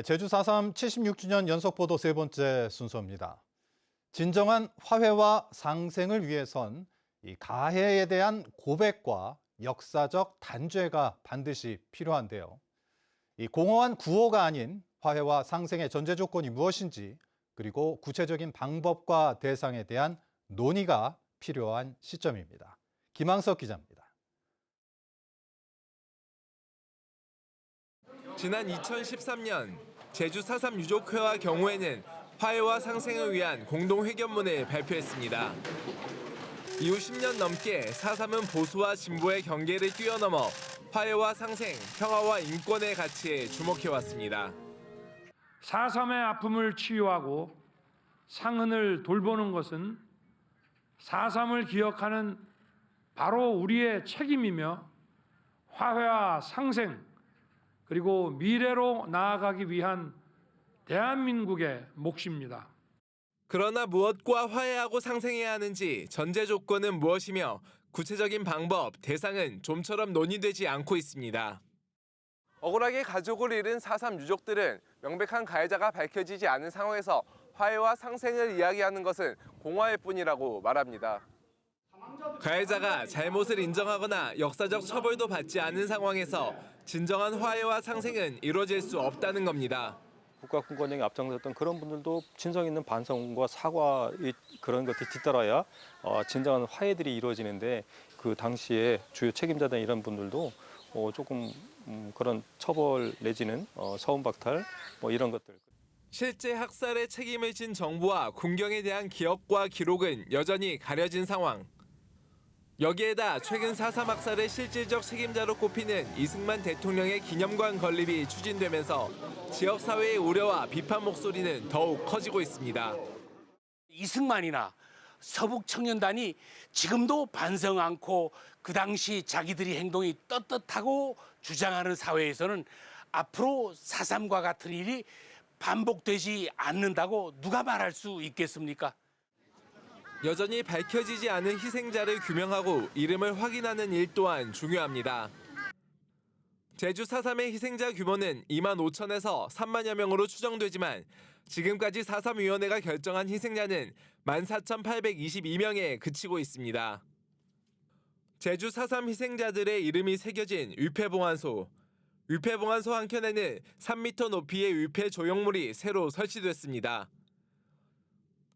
제주 4.3 76주년 연속보도 세 번째 순서입니다. 진정한 화해와 상생을 위해선 이 가해에 대한 고백과 역사적 단죄가 반드시 필요한데요. 이 공허한 구호가 아닌 화해와 상생의 전제 조건이 무엇인지, 그리고 구체적인 방법과 대상에 대한 논의가 필요한 시점입니다. 김항석 기자입니다. 지난 2013년 제주 4.3 유족회와 경우에는 화해와 상생을 위한 공동회견문을 발표했습니다. 이후 10년 넘게 4.3은 보수와 진보의 경계를 뛰어넘어 화해와 상생, 평화와 인권의 가치에 주목해왔습니다. 4.3의 아픔을 치유하고 상흔을 돌보는 것은 4.3을 기억하는 바로 우리의 책임이며 화해와 상생 그리고 미래로 나아가기 위한 대한민국의 몫입니다. 그러나 무엇과 화해하고 상생해야 하는지 전제 조건은 무엇이며 구체적인 방법, 대상은 좀처럼 논의되지 않고 있습니다. 억울하게 가족을 잃은 4.3 유족들은 명백한 가해자가 밝혀지지 않은 상황에서 화해와 상생을 이야기하는 것은 공화일 뿐이라고 말합니다. 가해자가 잘못을 인정하거나 역사적 처벌도 받지 않은 상황에서 진정한 화해와 상생은 이루어질 수 없다는 겁니다. 국가공권력에 앞장섰던 그런 분들도 진성 있는 반성과 사과 그런 것들이 뒤따라야 진정한 화해들이 이루어지는데 그 당시에 주요 책임자들 이런 분들도 조금 그런 처벌 내지는 서운박탈 이런 것들. 실제 학살의 책임을 진 정부와 군경에 대한 기억과 기록은 여전히 가려진 상황. 여기에다 최근 4.3 학살의 실질적 책임자로 꼽히는 이승만 대통령의 기념관 건립이 추진되면서 지역사회의 우려와 비판 목소리는 더욱 커지고 있습니다. 이승만이나 서북청년단이 지금도 반성 않고 그 당시 자기들이 행동이 떳떳하고 주장하는 사회에서는 앞으로 4.3과 같은 일이 반복되지 않는다고 누가 말할 수 있겠습니까? 여전히 밝혀지지 않은 희생자를 규명하고 이름을 확인하는 일 또한 중요합니다. 제주 4.3의 희생자 규모는 2만 5천에서 3만여 명으로 추정되지만 지금까지 4.3위원회가 결정한 희생자는 14,822명에 그치고 있습니다. 제주 4.3 희생자들의 이름이 새겨진 위패봉안소. 위패봉안소 한켠에는 3m 높이의 위패 조형물이 새로 설치됐습니다.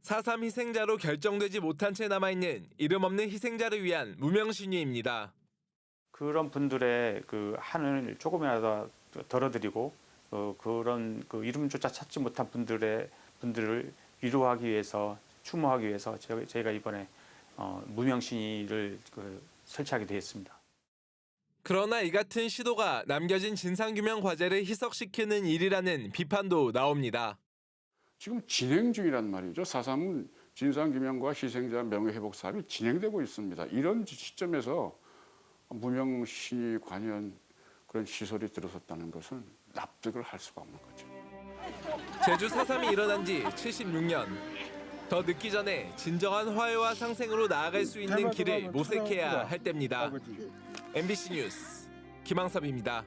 4.3 희생자로 결정되지 못한 채 남아있는 이름 없는 희생자를 위한 무명신유입니다. 그런 분들의 그 한을 조금이라도 덜어드리고 그런 그 이름조차 찾지 못한 분들을 위로하기 위해서 추모하기 위해서 저희가 이번에 무명시를 설치하게 되었습니다. 그러나 이 같은 시도가 남겨진 진상규명 과제를 희석시키는 일이라는 비판도 나옵니다. 지금 진행 중이란 말이죠. 4.3은 진상규명과 희생자 명예회복 사업이 진행되고 있습니다. 이런 시점에서 무명시 관련 그런 시설이 들어섰다는 것은 납득을 할 수가 없는 거죠. 제주 4.3이 일어난 지 76년. 더 늦기 전에 진정한 화해와 상생으로 나아갈 수 있는 길을 모색해야 할 때입니다. MBC 뉴스 김항섭입니다.